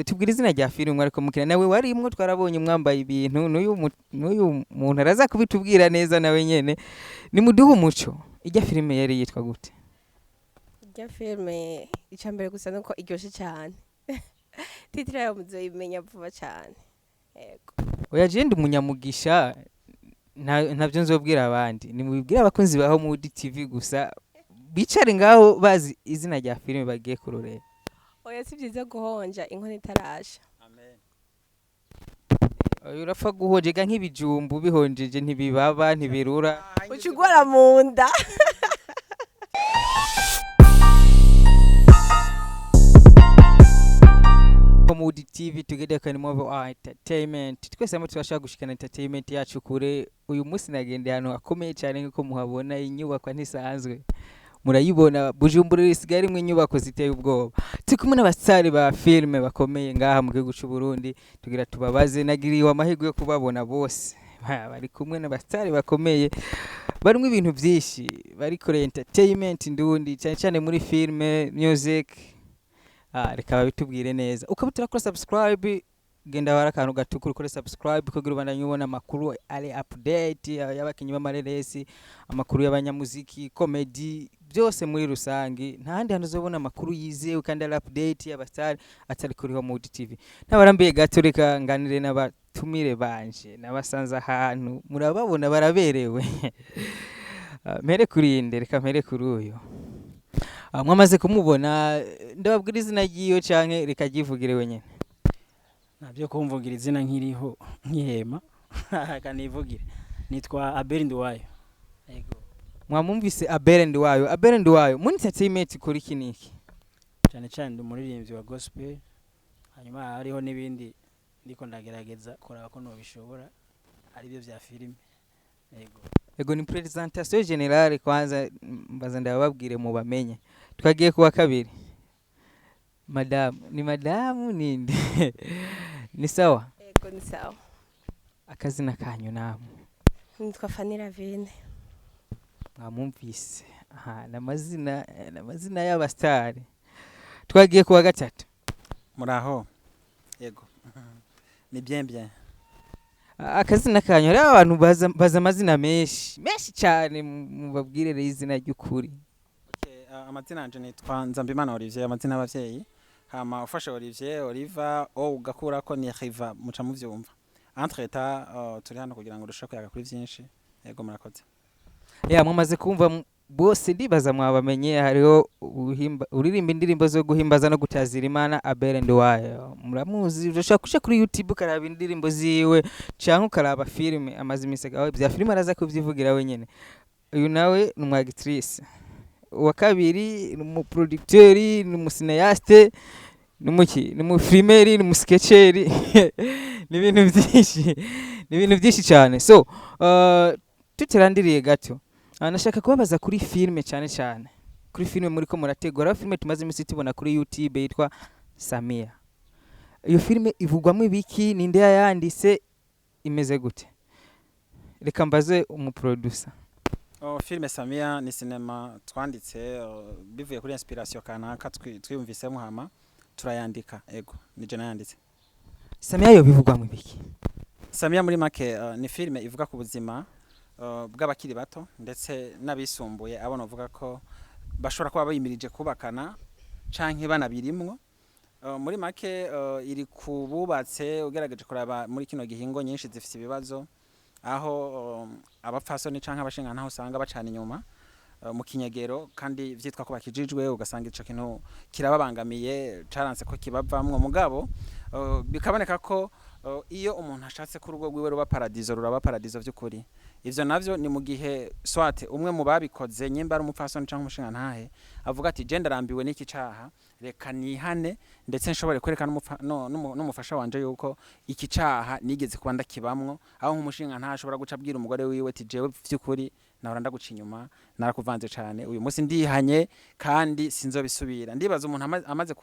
tubwira izina rya filime ariko mukina nawe warimwo twarabonye mwambaye ibintu n'uyu muntu araza kubitubwira neza nawe nyene ni muduha umuco ijya filime yari yitwa gute ijya filime icambere gusa nuko iryoshe cyane titire yayo muzoyimenya vuba cyane yego oya je ndi umunyamugisha ntabyo nzobwira abandi nimubwira abakunzi ba Homewood TV gusa bicare ngaho bazi izina rya filime bagiye kurorera oya si byiza guhonja inkono itarasha Amen. urapfa guhojega nk'ibijumbu bihonjeje ntibibaba ntibirura ucugora mu nda Homewood TV Together kandi move entertainment twese hamwe twashaka gushikana entertainment yacu kure uyu munsi nagende hano akomeye cyane nkuko muhabona inyubako ntisanzwe murayibona Bujumbura risigari mu inyubako ziteye ubwoba tukumwe n'abasare ba filme bakomeye ngaha mu gihugu cy'u Burundi tugira tubabaze nagiriwe amahirwe yo kubabona bose bari kumwe n'abasare bakomeye barimo ibintu byinshi bari kure entertainment ndundi cyane cyane muri filme music reka bitubwire neza ukabutira kuri subscribe genda warakantu gatukuru kuri subscribe kugira ubandanye ubona amakuru ari update y'abakinyi b'amareresi amakuru y'abanyamuziki comedy byose muri rusangi ntahandi hano uzobona amakuru yizewe kandi ari update y'abastar atari kuri Homewood TV n'abarambiye gato reka nganire n'abatumire banje nabasanze ahantu murababona baraberewe mpere kurinde reka mpere kuri uyu mwamaze kumubona ndababwira izina ryiyo canke reka givugire wenyene Nabyo kumvugira izina nkiriho nkihema kanivugire nitwa Abel Ndiwayo yego mwamumvise Abel Ndiwayo muri entertainment kuri kiniki cyane cyane ndi umuririmbyi wa gospel hanyuma hariho n'ibindi ndiko ndagerageza kuraba ko nobishobora ari byo vya filime yego ni presentation generale kwanza mbaza ndababwire mu bamenye twagiye kuwa kabiri madamu ninde ni sawa yego ni sawa akazina kanyu namwe nitwa Fanira Vene mwamumvise namazina y'abastari twagiye kuwa gatatu muraho yego ni bien akazina kanyu ari abantu baza amazina menshi cyane mubabwire izina ry'ukuri amazina yanje nitwa Nzambimana Olivier amazina y'abavyeyi hama ufashe Oliva ugakura ko ni Riva muca muvyumva entre temps turi hano kugira ngo dushaka kuyaga kuri byinshi yego murakoze mwamaze kumva bose ndibaza mwabamenye hariho uririmba indirimbo zo guhimbaza no gutazira Imana Abel Ndiwayo muramuzi ushaka kuja kuri YouTube karaba indirimbo ziwe canke ukaraba filime amazimisi gawe bya filime araza kuvyivugira wenyene uyu nawe ni umwagitrice wa kabiri ni umuproducteur ni umucineaste ni umufilmeri ni umusketcheri ni ibintu byinshi cyane so tutirandiriye gato nashaka kubabaza kuri filime cyane kuri filime muri ko murategura filime tumaze imisi tubona kuri YouTube yitwa SAMIA iyo filime ivugwamo ibiki ninde yanditse imeze gute reka mbaze umuproducer filime SAMIA ni cinema twanditse bivuye kuri inspiration kanaka twiyumvisemo hama turayandika ego nije nayanditse SAMIA yo bivugwamo ibiki SAMIA muri make ni filime ivuga ku buzima bw'abakiri bato ndetse n'abisumbuye abona uvuga ko bashobora kuba bayimirije kubakana canke banabirimwo muri make iri kububatse ugeragaje kuraba muri kino gihingo nyinshi zifite ibibazo aho abapfasoni canke abashinga ntaho usanga bacana inyuma mu kinyegero kandi vyitwa ko bakijijwe ugasanga ico kintu kirababangamiye caranse ko kibavamwo mugabo bikaboneka ko iyo umuntu ashatse ku rugo rwiwe ruraba paradizo vy'ukuri ivyo navyo ni mu gihe swate umwe mu babikoze nyimba ari umupfasoni canke umushinga ntahe avuga ati je ndarambiwe n'iki caha reka nihane ndetse nshobore kwerekana n'umufasha wanje yuko iki caha nigeze kuba ndakibamwo aho nk'umushinga ntahe ashobora guca abwira umugore wiwe ati jewe vy'ukuri nahora ndaguca inyuma narakuvanze cane uyu munsi ndihanye kandi sinzobisubira ndibaza umuntu amaze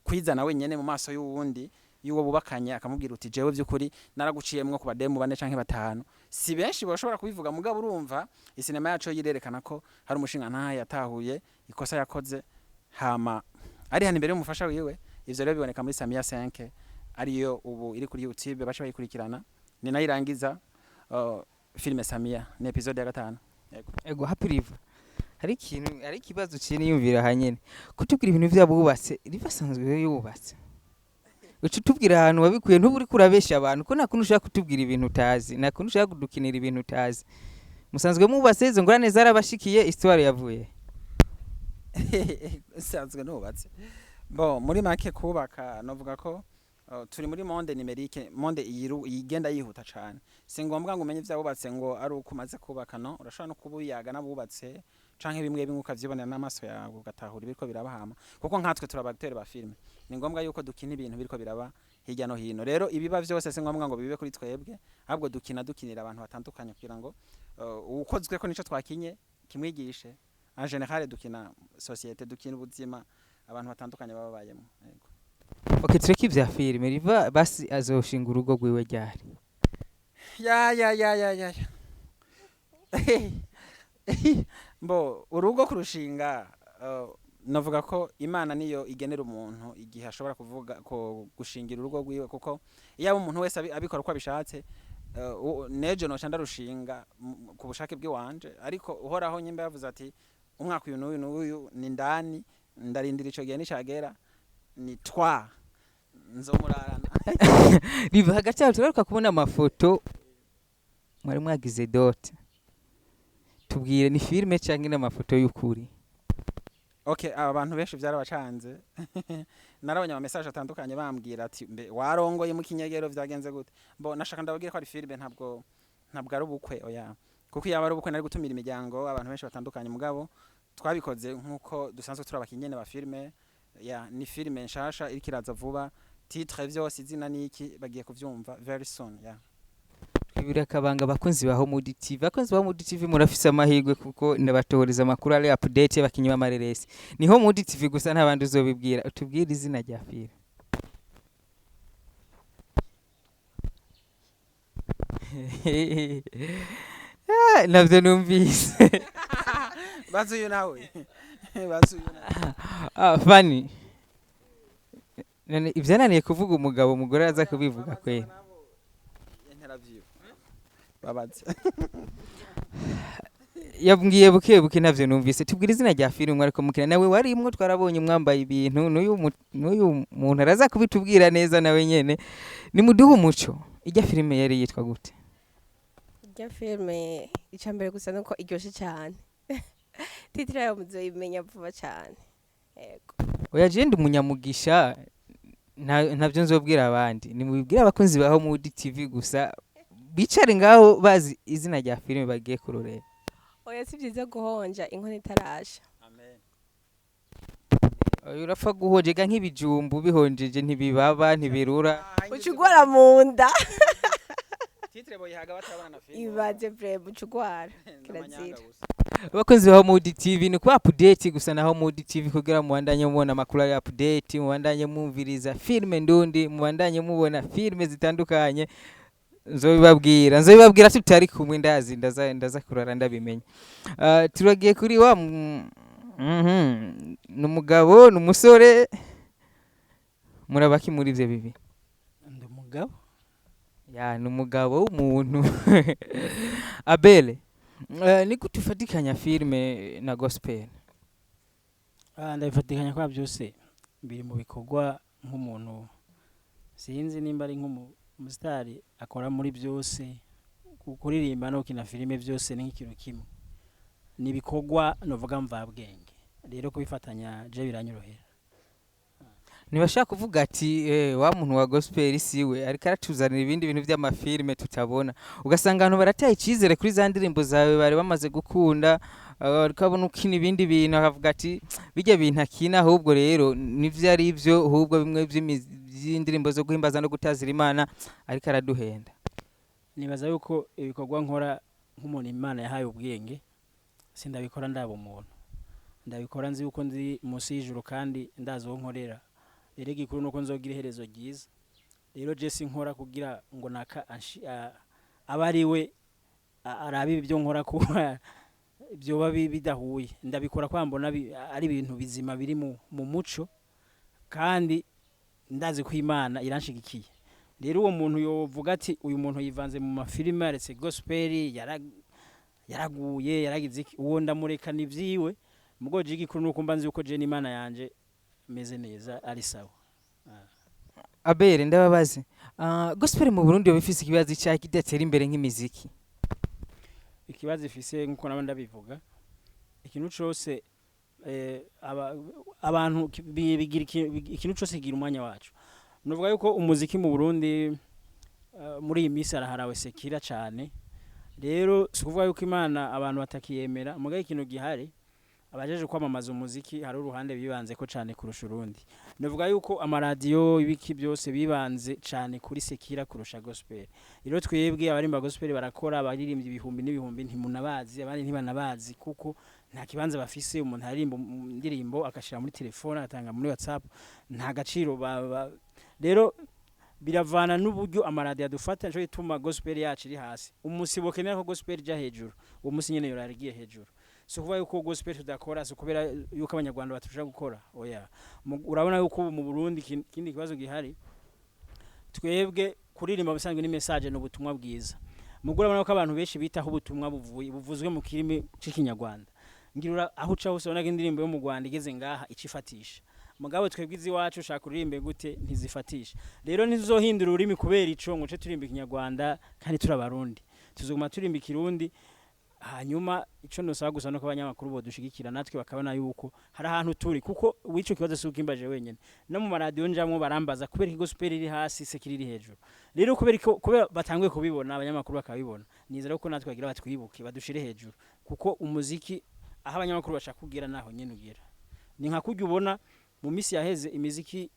kwizana wenyene mu maso y'uwundi yuwo bubakanye akamubwira uti jewe vy'ukuri naraguciyemwo ku bademu 4 canke 5 si benshi bashobora kubivuga mugabo urumva isinema yacu yirerekana ko hari umushinga ntahe yatahuye ikosa yakoze hama ari hano imbere y'umufasha wiwe ivyo rero biboneka muri SAMIA 5 ariyo ubu iri kuri YouTube bacha bayikurikirana ni nayo irangiza filme SAMIA ni episode ya 5. Ego happy river hari ikibazo ciniyumvira hanyene kutubwira ibintu vyabubatse rivasanzwe yubatse ucu tubwira ahantu wabikuye ntuburi kurabesha abantu ko nakuntu ushaka kutubwira ibintu utazi nakuntu ushaka kudukinira ibintu utazi musanzwe mubatse izo ngorane zarabashikiye histoire yavuye sanzwe nubatse bo muri make kubaka novuga ko turi muri monde numerique monde igenda yihuta cyane singombwa ngo umenye vyabubatse ngo ari ukumaze kubaka no urashobora no kubuyaga nabubatse canke bimwe ukavyibonera n'amaso yawe ugatahura biriko birabahama kuko nkatwe turabakteri ba filme ni ngombwa yuko dukina ibintu biriko biraba hirya no hino rero ibiba vyose singombwa ngo bibe kuri twebwe ahubwo dukinira abantu batandukanye kugira ngo ukozwe ko nico twakinye kimwigishe en général dukina société dukina ubuzima abantu batandukanye babayemo yego. Okay, tureke ivya filme riva basi azoshinga urugo gwiwe ryari ya Mbo urugo kurushinga navuga ko Imana niyo igenera umuntu igihe ashobora kuvuga ko gushingira urugo gwiwe kuko iyo umuntu wese abikora uko abishatse nejo no shanda rushinga ku bushake bwe wanje ariko uhoraho nyimba yavuze ati umwaka uyu n'uyu ni ndani ndarindira ico gihe nicagera ni twa nzomurarana riva hagati yaho tugaruka kubona amafoto mwari mwagize dot tubwire ni filme canke n'amafoto y'ukuri. Okay, abantu benshi byarabacanze narabonye ama message atandukanye bambwira ati warongoye mu kinyegero vyagenze gute mbo nashaka ndababwira ko ari filme ntabwo ari ubukwe oya kuko yaba ari ubukwe nari gutumira imiryango abantu benshi batandukanye mugabo twabikoze nkuko dusanzwe turabakinyene ba filme ya ni filme nshasha irikiraza vuba titre vyose izina niki bagiye kuvyumva very soon ya Twibira kabanga bakunzi ba Homewood TV bakunzi ba Homewood TV murafise amahirwe kuko ndabatoreza makuru ari update bakinywa amareresi ni Homewood TV gusa ntabandi uzobibwira utubwira izina rya filme navyo numvise bazuyu nawe funny none ivyananiye kuvuga umugabo umugore aza kubivuga kwera babaze yabwiye buke navyo numvise tubwira izina rya filme ariko mukina nawe warimwo twarabonye mwambaye ibintu n'uyu muntu araza kubitubwira neza nawe nyene ni muduha umuco ijya filme yari yitwa gute ijya filme icambere gusa nuko iryoshe cyane titre yayo muzoyimenya vuba cyane yego oya je ndi munyamugisha ntavyo nzobwira abandi ni mubibwira abakunzi ba Homewood TV gusa bicare ngaho bazi izina rya filme bagiye kurorera oya si byiza guhonja inkono itarasha amen oya urapfa guhojega nk'ibijumbu bihonjeje ntibibaba ntibirura ucugwara mu nda titre boyihaga batabana na filme ibaze breb ucugwara kirazira abakunzi ba Homewood TV ni ku update gusa na Homewood TV kugira mubandanye mubona makuru ya update mubandanye mumviriza filme ndundi mubandanye mubona filme zitandukanye nzobibabwira tutari kumwe ndaza kurara ndabimenya turagiye kuri wa numugabo numusore murabaki muri ivyo bibi ndumugabo ya numugabo w'umuntu Abele ni kutufatikanya filme na gospel ndabifatikanya kwa byose biri mu bikorwa nk'umuntu sinzi nimba ari umusitari akora muri byose kuririmba no kina filime byose ni nk'ikintu kimwe ni ibikorwa novuga mvabwenge rero kubifatanya je biranyorohera nibashaka kuvuga ati wa muntu wa gospel siwe ariko aratuzanira ibindi bintu by'amafilme tutabona ugasanga abantu barataye icizere kuri za ndirimbo zawe bari bamaze gukunda ukabona ukina ibindi bintu akavuga ati bijya bintu akina ahubwo rero nivyo ari byo ahubwo bimwe by'indirimbo zo guhimbaza no gutazira Imana ariko araduhenda nibaza yuko ibikorwa nkora nk'umuntu Imana yahaye ubwenge sindabikora ndaba umuntu ndabikora nzi yuko ndi munsi y'ijuru kandi ndazo nkorera rero gikuru nuko nzogira iherezo ryiza rero je sinkora kugira ngo naka abari we arabi ibyo nkora kuba ibyo babi bidahuye ndabikora kwambona ari ibintu bizima biri mu muco kandi ndazi ko Imana iranshigikiye rero uwo muntu yovuga ati uyu muntu yivanze mu mafilime aretse gospel yaraguye yaragize uwo ndamurekana ivyiwe mugo jigi kuri nuko mbanzi uko je n'Imana yanje meze neza ari sawa. Abere ndababaze gospel mu Burundi bifise ikibazo cyaki kidatera imbere nk'imiziki. Ikibazo ifise nkuko nabandi bivuga ikintu cyose abantu bigira ikintu cyose kigira umwanya wacu. Nuvuga yuko umuziki mu Burundi muri iyi minsi araharawe sekira cyane rero sikuvuga yuko Imana abantu batakiyemera mugaye ikintu gihari abajeje kwamamaza umuziki hari uruhande bibanze ko cyane kurusha urundi. Nuvuga yuko amaradiyo ibiki byose bibanze cyane kuri sekira kurusha gospel. Rero twebwe abarimba gospel barakora abaririmbye ibihumbi n'ibihumbi ntimunabazi abandi ntibanabazi kuko nta kibanza bafise umuntu aririmba indirimbo akashira muri telefone agatanga muri WhatsApp nta gaciro rero biravana n'uburyo amaradiyo adufata cyo ituma gospel yacu iri hasi. Umusibo kenera ko gospel ja hejuru uwo musi nyene yorarigiye hejuru. So kuva yuko gospel tudakora so kubera yuko abanyarwanda batusha gukora oya urabona yuko mu Burundi kindi kibazo gihari twebwe kuririmba bisanzwe ni message no butumwa bwiza mugura urabona ko abantu benshi bitaho ubutumwa buvuzwe mu kirimi c'ikinyarwanda ngirura aho uca hose ubona indirimbo yo mu Rwanda igeze ngaha icifatisha mugabo twebwe izi wacu ushaka kuririmbe gute ntizifatisha rero ntizohindura ururimi kubera ico ngo ce turimba ikinyarwanda kandi turabarundi tuzoguma turimba ikirundi hanyuma ico nosaba gusa no abanyamakuru bo dushigikira natwe bakabona yuko hari ahantu turi kuko wico kibazo suko imbaje wenyene no mu maradiyo njamwe barambaza kubera gospel iri hasi sekiri iri hejuru rero kubera batangwe kubibona abanyamakuru bakabibona nizera ko natwe bagira batwibuke badushire hejuru kuko umuziki aho abanyamakuru bashaka kugira naho nyene ugira ni nka kujya ubona mu misi yaheze imiziki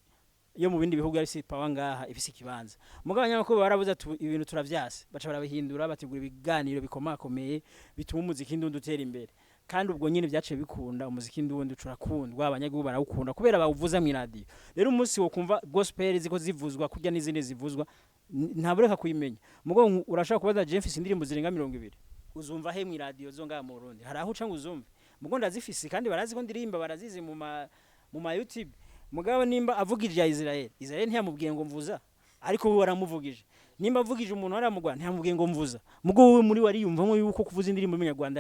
yo mu bindi bihugu ari power ngaha ifise kibanza mugabo abanyamakuru barabuza ibintu turavyase baca barabihindura bategura ibiganiro bikomakomeye bituma umuziki ndundu utera imbere kandi ubwo nyine byace bikunda umuziki ndundu turakundwa abanyagihugu barawukunda kubera bawuvuza mu radio rero umunsi wo kumva gospel ziko zivuzwa kujya n'izindi zivuzwa ntabureka kuyimenya mugabo urashaka kubaza Jeffis indirimbo zirenga 200 uzumva he mu radio zo ngaha mu Burundi hari aho uca ngo uzumve mugo ndazifise kandi barazi ko ndirimba barazizi mu ma YouTube mugabo nimba avugije Israel ntiyamubwiye ngo mvuza ariko we waramuvugije nimba avugije umuntu ari mu Rwanda ntiyamubwiye ngo mvuza mugo we muri wari yumvamo yuko kuvuza indirimbo mu Rwanda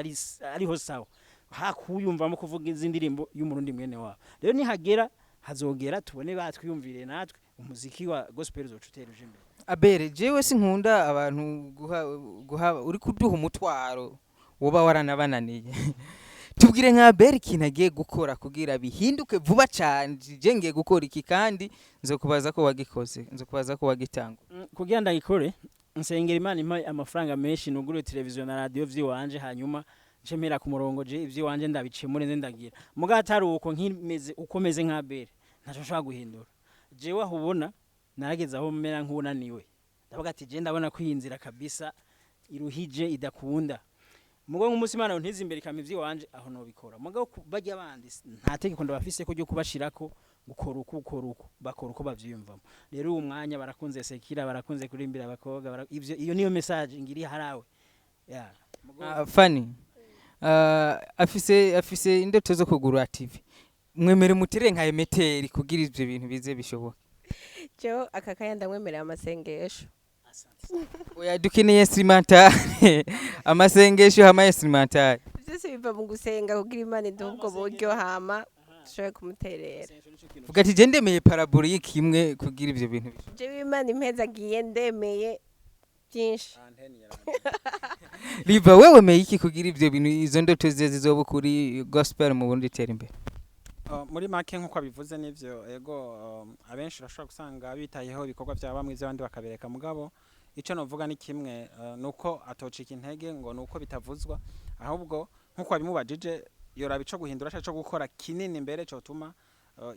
ariho sawa hakuyumvamo kuvuga indirimbo y'umurundi mwene wabo rero nihagera hazogera tubone batwiyumvire natwe umuziki wa gospel uzocutereje imbere. Abere jewe sinkunda abantu guha uri kuduha umutwaro woba waranabananiye tubwire nka Abere kinagiye gukora kugira bihinduke vuba cyane je ngiye gukora iki kandi nzokubaza ko wagikoze nzokubaza ko wagitanga kugira ndagikore nsengera Imana impa amafaranga menshi nugure televiziyo na radio vyiwanje hanyuma nshemera ku murongo je ivyiwanje ndabicemure nze ndagira mugatari uko nkimeze ukomeze nka Abere ntaco nshaka guhindura jewe aho ubona narageze aho mera nk'unaniwe ndavuga ati je ndabona kwiyinzira kabisa iruhije idakunda mugo nk'umunsi Imana ntizi imbere kamivyi wanje aho no bikora mugo bajya bandi nta tegeko ndabafise ko ryo kubashirako gukora uko bakora uko bavyiyumvamo rero uwo mwanya barakunze sekira barakunze kurimbira abakobwa ivyo iyo niyo message ngiri harawe yeah funny afise indoto zo kugura TV mwemere mutere nka emeteri kugira ivyo bintu bize bishoboka jo akakaya ndamwemerera amasengesho oya dukeneye instrumental amasengesho hama instrumental byose biva mu gusenga kugira Imana indubwo buryo hama shoye kumuterera vuga ati je ndemeye parabolique imwe kugira ivyo bintu je Imana impeza giye ndemeye byinshi riva wewe meye iki kugira ivyo bintu izo ndoto zizoba kuri gospel mu Burundi tera imbere muri make nkuko abivuze nivyo ego abenshi urashobora gusanga bitayeho ibikorwa bya bamwe by'abandi bakabereka mugabo ico novuga ni kimwe nuko atocika intege ngo nuko bitavuzwa ahubwo nkuko abimubajije yoraba ico guhindura cyo gukora kinini imbere cyo tuma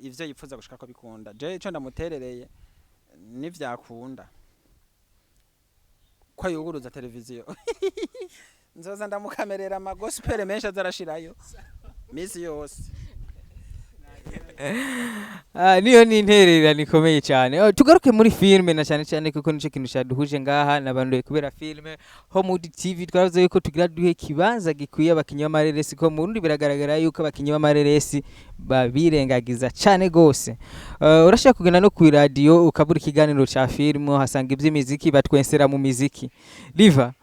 ivyo yipfuza gushika ko bikunda je ico ndamuterereye nivyakunda ko yuguruza televiziyo nzoza ndamukamerera ama gospel menshi azarashirayo misi yose niyo ni intererano ikomeye cyane. Tugaruke muri filime na cyane cyane kuko nicyo kintu cyaduhuje ngaha n'abantu kubera filime Homewood TV twavuze yuko tugira duhe kibanza gikwiye abakinyi b'amareresi ko mu Burundi biragaragara yuko abakinyi b'amareresi babirengagiza cyane gose. Urashaka kugenda no ku radio ukabura ikiganiro cya filime hasanga iby'imiziki batwensera mu miziki Riva.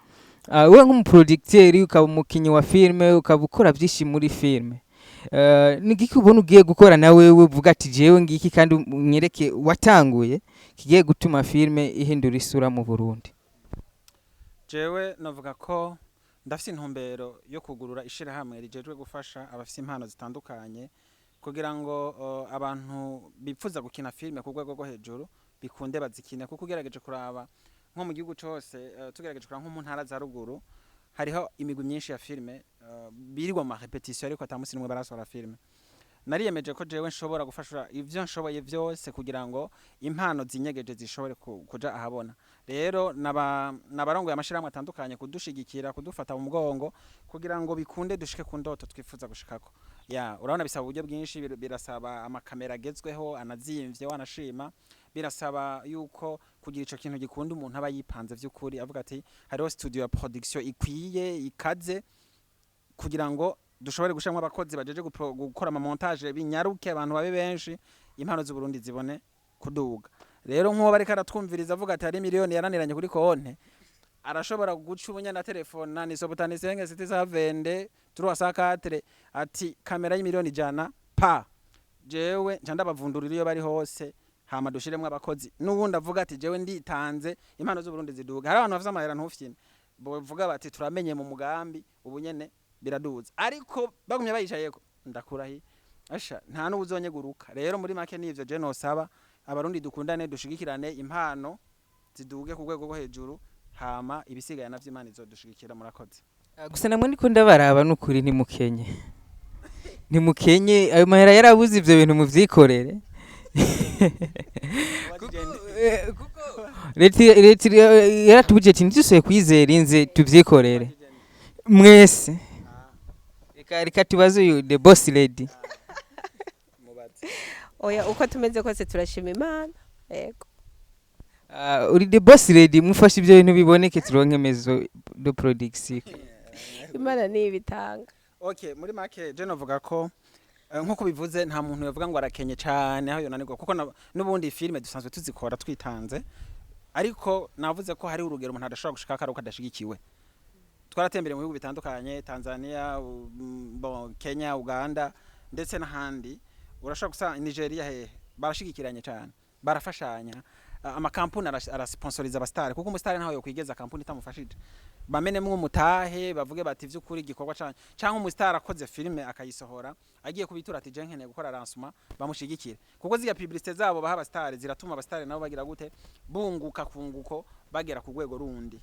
We nk'umuproducteur ukaba umukinyi wa filime ukaba ukora byinshi muri filime. Nigiki ubona ugiye gukora nawe uvuga ati jewe ngiki kandi unyereke watanguye kigiye gutuma filime ihindura isura mu Burundi? Jewe navuga ko ndafise intumbero yo kugurura ishirahamwe rijejwe gufasha abafise impano zitandukanye kugira ngo abantu bipfuza gukina filime ku rwego rwo hejuru bikunde bazikine, kuko ugerageje kuraba nko mu gihugu cyose tugerageje kuraba nko mu ntara za ruguru hariho imigwi myinshi ya filime birirwa mu repetition ariko atamusi nimwe barasohora filime. Nariyemeje ko jewe nshobora gufasha ivyo nshoboye byose kugira ngo impano zinyegeje zishobore kuja ahabona. Rero nabarongoye amashirahamwe atandukanye kudushigikira kudufata mu mugongo kugira ngo bikunde dushike ku ndoto twifuza gushikako. Urabona bisaba uburyo bwinshi, birasaba amakamera agezweho anazimvye wanashima, birasaba yuko kugira ico kintu gikunda umuntu aba yipanze vy'ukuri avuga ati hariho studio ya production ikwiye ikaze kugira ngo dushobore gushamwa abakozi bajeje gukora ama montage binyaruke abantu babe benshi impano z'u Burundi zibone kuduga. Rero nko bari karatwumviriza avuga ati hari miliyoni yaraniranye kuri konte arashobora guca ubunya na telefone nani sobutani senge siti za vende 304 ati kamera y'imiliyoni 100 pa jewe njanda bavundurira iyo bari hose hama dushiremwe abakozi n'ubundi avuga ati jewe nditanze impano z'u Burundi ziduga. Hari abantu bafite amahera ntufyine bovuga bati turamenye mu mugambi ubunyene biraduza, ariko bagumye bayicayeko ndakurahi asha nta n'ubuzonyeguruka. Rero muri make nivyo je nosaba abarundi dukundane dushigikirane impano ziduge ku rwego rwo hejuru hama ibisigaye navyo Imana izodushigikira. Murakoze. Gusa namwe ndiko ndabaraba n'ukuri ntimukenye ayo mahera yarabuze ivyo bintu muvyikorere. Leta yaratubuje ati ntitusoye kwizera inze tuvyikorere mwese. Reka tubaze uyu the boss lady. Oya uko tumeze kose turashima Imana. Yego. Uri the boss lady mufasha ibyo bintu biboneke turonke mezo do production. Imana ni ibitanga. Okay, muri make je novuga ko nkuko bivuze nta muntu yavuga ngo arakenye cyane aho yonanirwa kuko n'ubundi filime dusanzwe tuzikora twitanze, ariko navuze ko hari urugero umuntu adashobora gushika akaruka adashigikiwe. Twaratembere mu bihugu bitandukanye Tanzania, Kenya, Uganda ndetse n'ahandi. Urashobora gusa Nigeria barashigikiranye cyane barafashanya. Amakampuni arasponsoriza abastari kuko umustari ntaho yo kwigeza kampuni itamufashije. Bamenemwe umutahe bavuge bati vy'ukuri gikorwa cyangwa umustari akoze filime akayisohora agiye kubitura ati je nkeneye gukora lancement bamushigikire kuko ziga publicité zabo baha abastari ziratuma abastari nabo bagira gute bunguka kunguko bagera ku rwego rundi.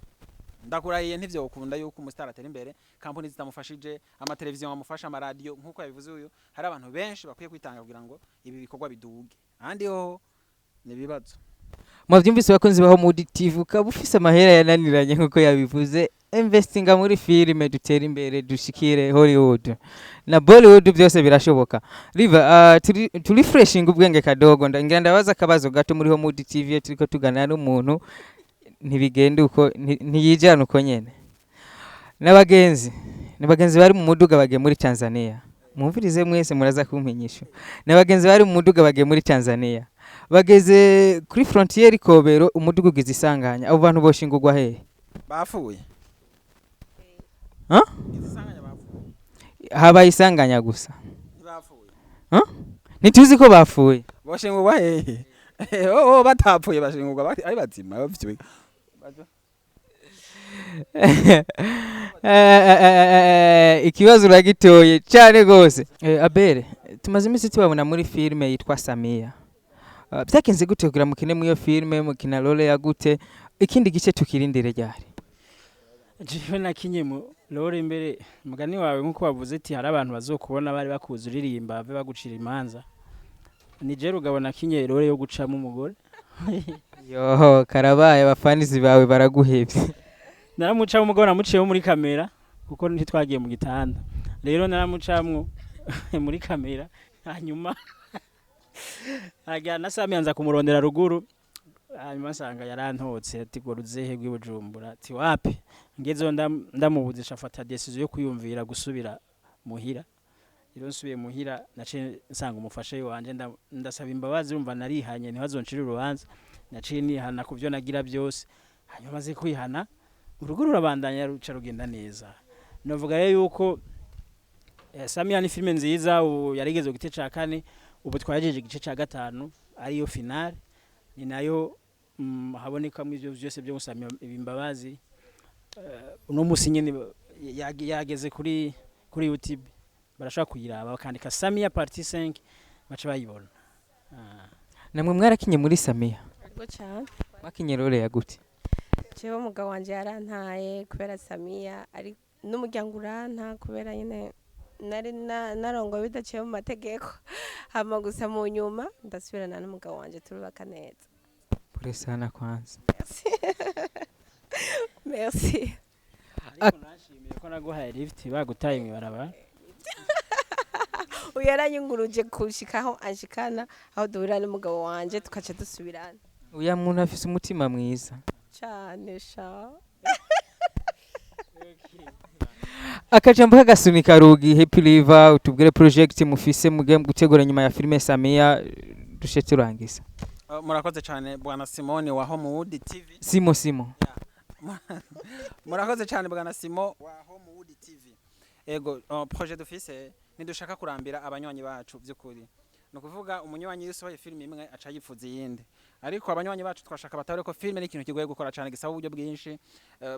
Ndakurahiye ntivyo ukunda yuko umustari atera imbere kampuni zitamufashije, amateleviziyo amufasha, amaradio nkuko yabivuze uyu. Hari abantu benshi bakwiye kwitanga kugira ngo ibi bikorwa biduge, andi ho nibibazo. Mwavyumvise bakunzi ba Homewood TV ukaba ufise amahera yananiranye nkuko yabivuze, investinga muri filime dutera imbere dushikire Hollywood na Bollywood byose birashoboka. Riva turi freshing ubwenge kadogo ngira ndabaza akabazo gato muri Homewood TV turiko tuganira n'umuntu ntibigende uko ntiyijana uko nyene. Nabagenzi bari mu muduga bagiye muri Tanzania. Mumvirize mwese muraza kumpenyisha. Nabagenzi bari mu muduga bagiye muri Tanzania. Bageze kuri frontier Kobero umuduga ugize isanganya. Abo bantu boshingurwa hehe? Bafuye. Isanganya bafuye. Habaye isanganya gusa. Bafuye. Nituzi ko bafuye. Boshingurwa hehe? Batapfuye bashingurwa ari bazima bafite. Ikibazo uragitoye cyane gose. Abere tumaze iminsi tubabona muri filime yitwa SAMIA. Byakenze gute kugira mukine mu iyo filime mukina role ya gute? Ikindi gice tukirindire ryari? Jewe nakinye mu role imbere mugani wawe nkuko bavuze ati hari abantu bazokubona bari bakuze uririmba bave bagucira imanza. Ni je rugabona kinye role yo gucamo umugore. Yo karabaye abafanizi bawe baraguhebye. Naramucamo umugore namuciye muri kamera kuko ntitwagiye mu gitanda. Rero naramucamwo muri kamera hanyuma Aga na SAMIA nza kumurondera ruguru hanyuma nsanga yarantotse ati ngo ruzehe rw'ibujumbura ati wapi ngezo ndamubuzisha afata decision yo kwiyumvira gusubira muhira rero nsubiye muhira naciye nsanga umufashe wanje ndasaba imbabazi urumva narihanye ntibazoncira urubanza naciye nihana kuvyo nagira byose hanyuma maze kwihana uruguru rurabandanya ruca rugenda neza novuga rero yuko SAMIA ni filme nziza yarigeze ku gice ca kane ubu twajeje igice ca gatanu ariyo finale ni nayo habonekamo ivyo byose byo SAMIA ibimbabazi uno musi nyene yageze kuri YouTube barashaka kuyiraba bakandika SAMIA partie 5 baca bayibona. namwe mwarakinye muri SAMIA Ariko cyane mwakinye role ya gute jewe umugabo wanje yarantaye kubera SAMIA ari n'umuryango uranta kubera nyene nari narongo bidaciye mu mategeko hama gusa mu nyuma ndasubirana n'umugabo wanje turubaka neza. pole sana kwanza Merci. Ariko nashimiye ko naguhaye lift bagutaye mwibaraba. Uyaranyunguruje kushikaho anshikana aho duhurira n'umugabo wanje tukaca dusubirana. uya muntu afise umutima mwiza Cyane sha. akajambo kagasunika rugi happy liver utubwire project mufise mugiye gutegura nyuma ya filme SAMIA dushe turangiza. murakoze cyane bwana Simone wa Homewood TV. Simo murakoze cyane bwana Simo wa Homewood TV. Ego projet dufise nidushaka kurambira abanywanyi bacu by'ukuri no kuvuga umunywanyi yusohoye film imwe aca yifuza yindi ariko abanywanyi bacu twashaka batare ko film ni ikintu kigoye gukora cyane gisaba uburyo bwinshi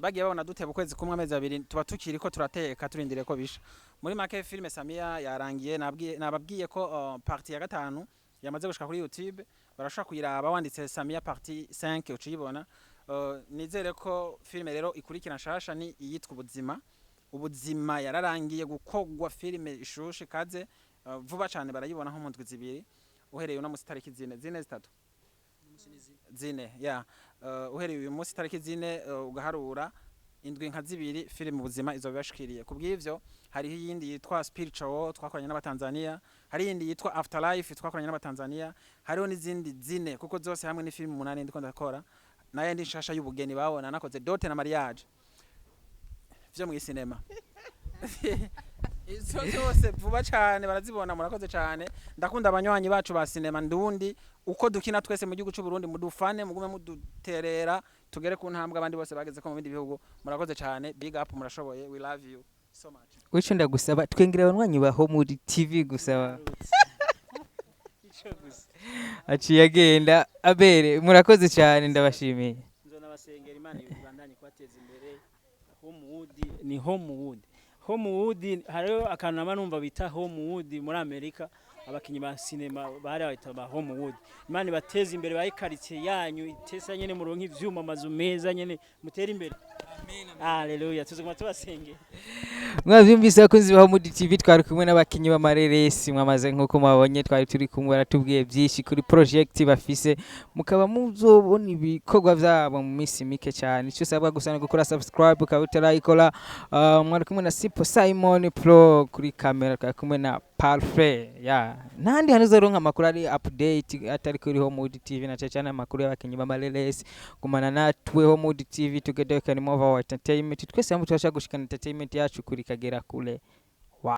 bagiye babona duteba ukwezi kumwe amezi abiri tuba tukiri ko turateka turindire ko bisha muri make film SAMIA yarangiye nababwiye ko partie ya gatanu yamaze gushika kuri YouTube barashaka kuyiraba wanditse SAMIA partie 5 uciyibona nizere ko film rero ikurikira nshasha ni iyitwa ubuzima yararangiye gukogwa filime ishushe kaze vuba cyane barayibona nko mu ndwi zibiri uhereye uno musi tariki zine ya uhereye uyu musi tariki zine ugaharura indwi nka zibiri filime ubuzima izo bashikiriye kubw'ivyo hari yindi yitwa Spiritual twakoranye n'abatanzania hari yindi yitwa Afterlife twakoranye n'abatanzania hariho n'izindi zine kuko zose hamwe ni filime 8 ndiko ndakora naye ndi nshasha y'ubugeni babona nakoze Dote na Mariage vyo mu cinema izo zose vuba cyane barazibona murakoze cyane ndakunda abanywanyi bacu ba cinema ndundi uko dukina twese mu gihugu cy'u Burundi mudufane mugume muduterera tugere ku ntambwe abandi bose bageze ko mu bindi bihugu murakoze cyane big up murashoboye we love you so much wico ndagusaba twengera abanywanyi ba Homewood TV gusaba aciye agenda abere murakoze cyane ndabashimiye Nzona basengera Imana ibandanye kwateza imbere Homewood hariho akanama numva bita Homewood muri Amerika abakinyi ba cinema bari bayita ba Homewood Imana bateza imbere bayikaritie yanyu itesa nyene muronka ivyuma mazu meza nyene mutera imbere Haleluya tuzoguma tubasengera mwavyumvise abakunzi ba Homewood TV twari kumwe n'abakinyi b'amareresi mwamaze nkuko mwabonye twari turi kumwe baratubwiye byinshi kuri project bafise mukaba muzobona ibikorwa vyabo mu misi mike cyane icyo sabwa gusana gukora subscribe ukabutera ikora mwari kumwe na Simon Pro kuri kamera kumwe na Parfait ya nandi hanizoronka amakuru ari update atari kuri Homewood TV na cyane amakuru y'abakinyi b'amareresi kumana natwe Homewood TV Together can move our entertainment twese hamwe turashaka gushikana entertainment yacu kuri kagera kule. Wow.